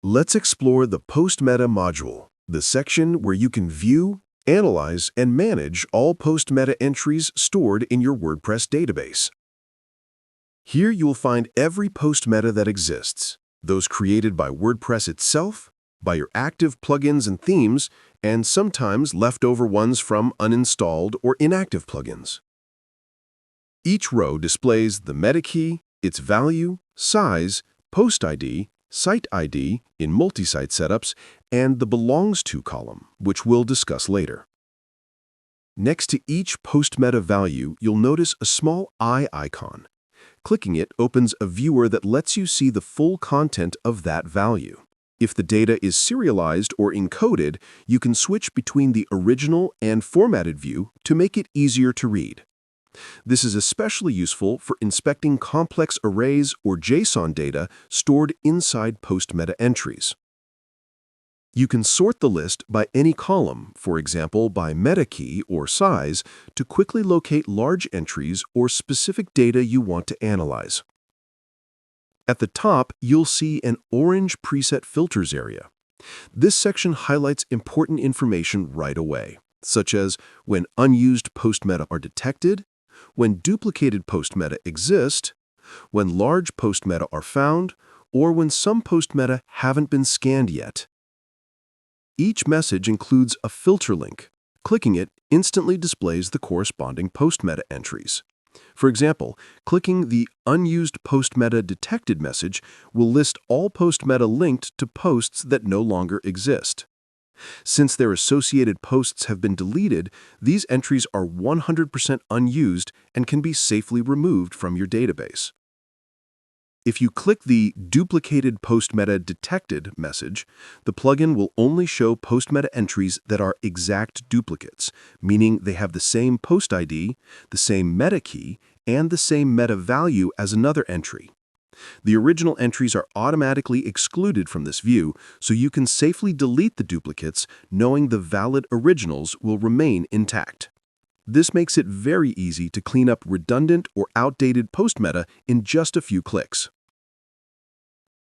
Let's explore the post-meta module, the section where you can view, analyze, and manage all post-meta entries stored in your WordPress database. Here you'll find every post-meta that exists, those created by WordPress itself, by your active plugins and themes, and sometimes leftover ones from uninstalled or inactive plugins. Each row displays the meta key, its value, size, post ID, site ID in multi-site setups, and the belongs to column, which we'll discuss later. Next to each post-meta value, you'll notice a small eye icon. Clicking it opens a viewer that lets you see the full content of that value. If the data is serialized or encoded, you can switch between the original and formatted view to make it easier to read. This is especially useful for inspecting complex arrays or JSON data stored inside post-meta entries. You can sort the list by any column, for example by meta key or size, to quickly locate large entries or specific data you want to analyze. At the top, you'll see an orange preset filters area. This section highlights important information right away, such as when unused post-meta are detected, when duplicated post-meta exist, when large post-meta are found, or when some post-meta haven't been scanned yet. Each message includes a filter link. Clicking it instantly displays the corresponding post-meta entries. For example, clicking the Unused Post-Meta Detected message will list all post-meta linked to posts that no longer exist. Since their associated posts have been deleted, these entries are 100% unused and can be safely removed from your database. If you click the Duplicated Post-Meta Detected message, the plugin will only show post-meta entries that are exact duplicates, meaning they have the same post ID, the same meta key, and the same meta value as another entry. The original entries are automatically excluded from this view, so you can safely delete the duplicates, knowing the valid originals will remain intact. This makes it very easy to clean up redundant or outdated post-meta in just a few clicks.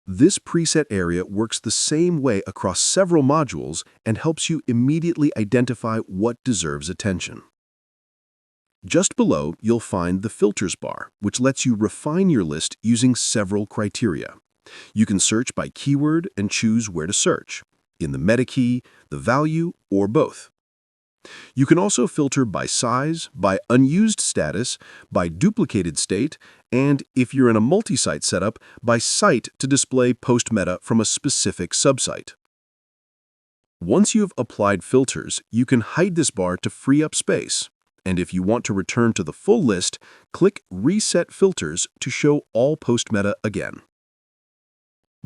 This preset area works the same way across several modules and helps you immediately identify what deserves attention. Just below, you'll find the Filters bar, which lets you refine your list using several criteria. You can search by keyword and choose where to search, in the meta key, the value, or both. You can also filter by size, by unused status, by duplicated state, and if you're in a multi-site setup, by site to display post-meta from a specific subsite. Once you have applied filters, you can hide this bar to free up space. And if you want to return to the full list, click Reset Filters to show all post-meta again.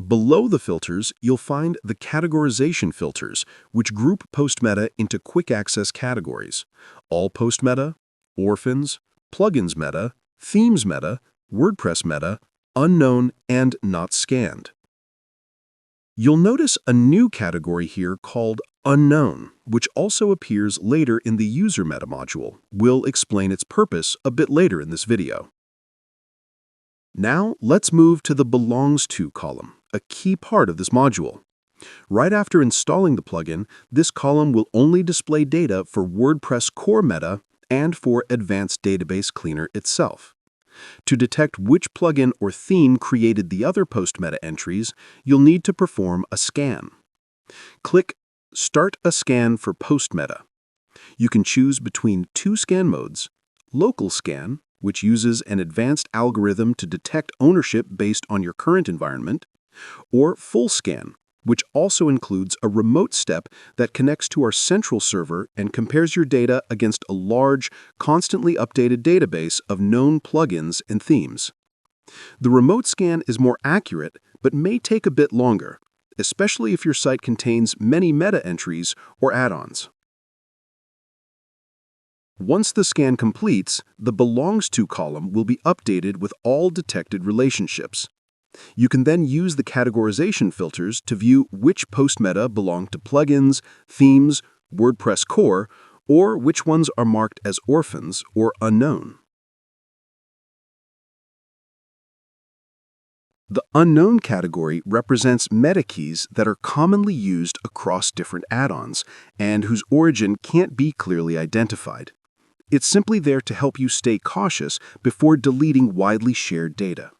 Below the filters, you'll find the categorization filters, which group post-meta into quick access categories: all post-meta, orphans, plugins meta, themes meta, WordPress meta, unknown, and not scanned. You'll notice a new category here called unknown, which also appears later in the user meta module. We'll explain its purpose a bit later in this video. Now, let's move to the belongs to column, a key part of this module. Right after installing the plugin, this column will only display data for WordPress core meta and for Advanced Database Cleaner itself. To detect which plugin or theme created the other post-meta entries, you'll need to perform a scan. Click Start a Scan for post-meta. You can choose between two scan modes: Local Scan, which uses an advanced algorithm to detect ownership based on your current environment, or Full Scan, which also includes a remote step that connects to our central server and compares your data against a large, constantly updated database of known plugins and themes. The remote scan is more accurate, but may take a bit longer, especially if your site contains many meta entries or add-ons. Once the scan completes, the Belongs To column will be updated with all detected relationships. You can then use the categorization filters to view which post-meta belong to plugins, themes, WordPress core, or which ones are marked as orphans or unknown. The unknown category represents meta keys that are commonly used across different add-ons and whose origin can't be clearly identified. It's simply there to help you stay cautious before deleting widely shared data.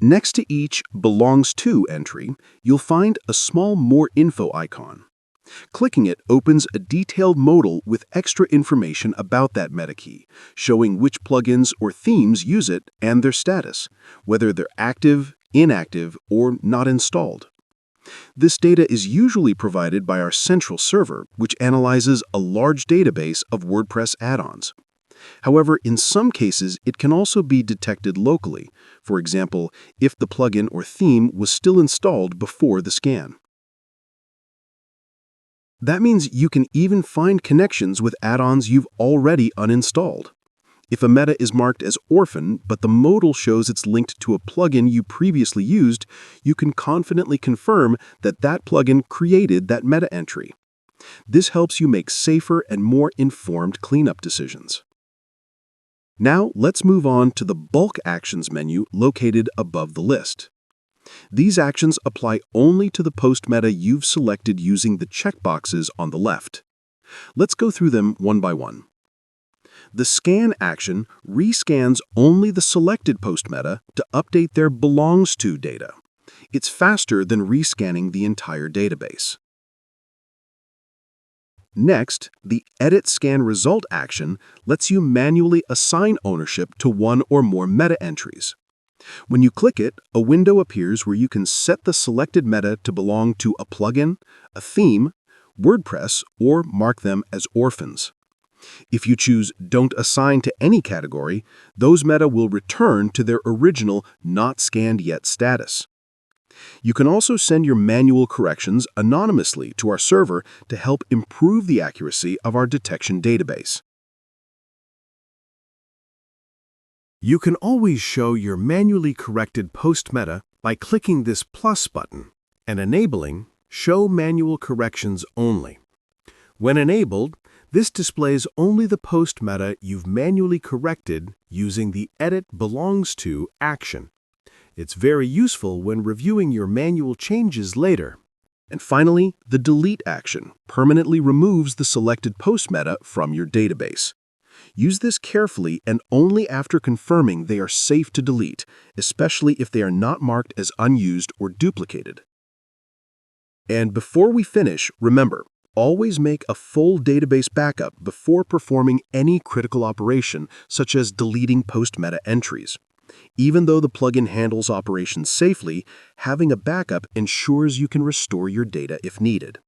Next to each belongs to entry, you'll find a small More Info icon. Clicking it opens a detailed modal with extra information about that meta key, showing which plugins or themes use it and their status, whether they're active, inactive, or not installed. This data is usually provided by our central server, which analyzes a large database of WordPress add-ons. However, in some cases, it can also be detected locally, for example, if the plugin or theme was still installed before the scan. That means you can even find connections with add-ons you've already uninstalled. If a meta is marked as orphaned, but the modal shows it's linked to a plugin you previously used, you can confidently confirm that that plugin created that meta entry. This helps you make safer and more informed cleanup decisions. Now, let's move on to the Bulk Actions menu located above the list. These actions apply only to the post meta you've selected using the checkboxes on the left. Let's go through them one by one. The Scan action rescans only the selected post meta to update their belongs to data. It's faster than rescanning the entire database. Next, the Edit Scan Result action lets you manually assign ownership to one or more meta entries. When you click it, a window appears where you can set the selected meta to belong to a plugin, a theme, WordPress, or mark them as orphans. If you choose Don't Assign to any category, those meta will return to their original Not Scanned Yet status. You can also send your manual corrections anonymously to our server to help improve the accuracy of our detection database. You can always show your manually corrected post meta by clicking this plus button and enabling Show Manual Corrections Only. When enabled, this displays only the post meta you've manually corrected using the Edit Belongs To action. It's very useful when reviewing your manual changes later. And finally, the Delete action permanently removes the selected post meta from your database. Use this carefully and only after confirming they are safe to delete, especially if they are not marked as unused or duplicated. And before we finish, remember, always make a full database backup before performing any critical operation, such as deleting post meta entries. Even though the plugin handles operations safely, having a backup ensures you can restore your data if needed.